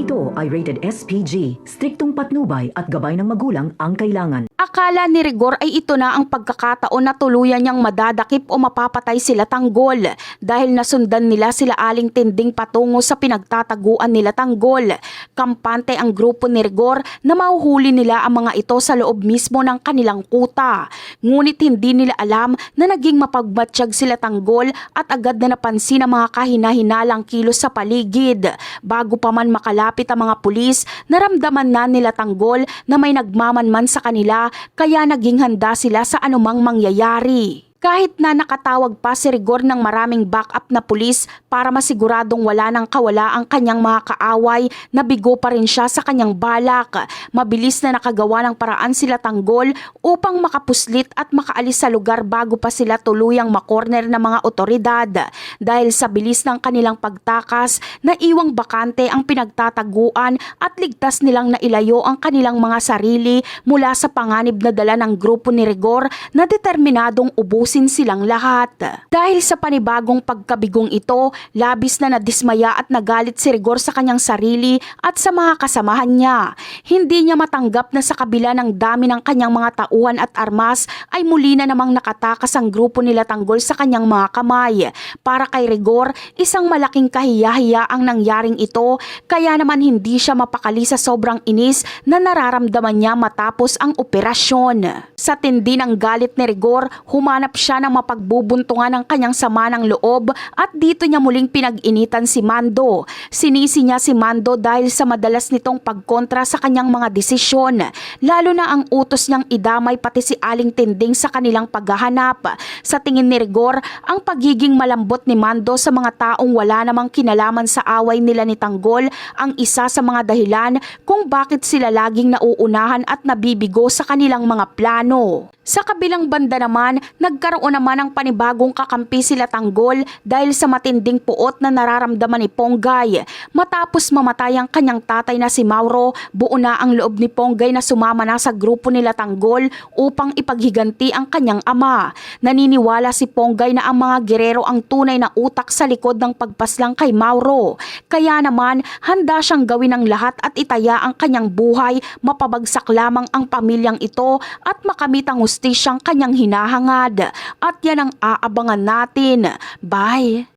ito ay rated SPG. Striktong patnubay at gabay ng magulang ang kailangan. Akala ni Rigor ay ito na ang pagkakataon na tuluyan niyang madadakip o mapapatay sila Tanggol dahil nasundan nila sila Aling Tinding patungo sa pinagtataguan nila Tanggol. Kampante ang grupo ni Rigor na mahuhuli nila ang mga ito sa loob mismo ng kanilang kuta. Ngunit hindi nila alam na naging mapagmatsyag sila Tanggol at agad na napansin ang mga kahina-hinalang kilos sa paligid. Bago pa man makalapit ang mga pulis, naramdaman na nila Tanggol na may nagmamanman sa kanila kaya naging handa sila sa anumang mangyayari. Kahit na nakatawag pa si Rigor ng maraming backup na pulis para masiguradong wala nang kawala ang kanyang mga kaaway, nabigo pa rin siya sa kanyang balak. Mabilis na nakagawa ng paraan sila Tanggol upang makapuslit at makaalis sa lugar bago pa sila tuluyang makorner ng mga otoridad. Dahil sa bilis ng kanilang pagtakas, naiwang bakante ang pinagtataguan at ligtas nilang nailayo ang kanilang mga sarili mula sa panganib na dala ng grupo ni Rigor na determinadong ubusin silang lahat. Dahil sa panibagong pagkabigong ito, labis na nadismaya at nagalit si Rigor sa kanyang sarili at sa mga kasamahan niya. Hindi niya matanggap na sa kabila ng dami ng kanyang mga tauhan at armas ay muli na namang nakatakas ang grupo nila Tanggol sa kanyang mga kamay. Para kay Rigor, isang malaking kahiya-hiya ang nangyaring ito, kaya naman hindi siya mapakali sa sobrang inis na nararamdaman niya matapos ang operasyon. Sa tindi ng galit ni Rigor, humanap siya ng mapagbubuntungan ng kanyang sama ng loob at dito niya muling pinag-initan si Mando. Sinisi niya si Mando dahil sa madalas nitong pagkontra sa kanyang mga desisyon, lalo na ang utos niyang idamay pati si Aling Tinding sa kanilang paghahanap. Sa tingin ni Rigor, ang pagiging malambot ni Mando sa mga taong wala namang kinalaman sa away nila ni Tanggol ang isa sa mga dahilan kung bakit sila laging nauunahan at nabibigo sa kanilang mga plano. Sa kabilang banda naman, nagkaroon naman ng panibagong kakampi sila Tanggol dahil sa matinding puot na nararamdaman ni Ponggay. Matapos mamatay ang kanyang tatay na si Mauro, buo na ang loob ni Ponggay na sumama na sa grupo nila Tanggol upang ipaghiganti ang kanyang ama. Naniniwala si Ponggay na ang mga gerero ang tunay na utak sa likod ng pagpaslang kay Mauro. Kaya naman, handa siyang gawin ang lahat at itaya ang kanyang buhay, mapabagsak lamang ang pamilyang ito at makamit ang hustisyang kanyang hinahangad. At yan ang aabangan natin. Bye!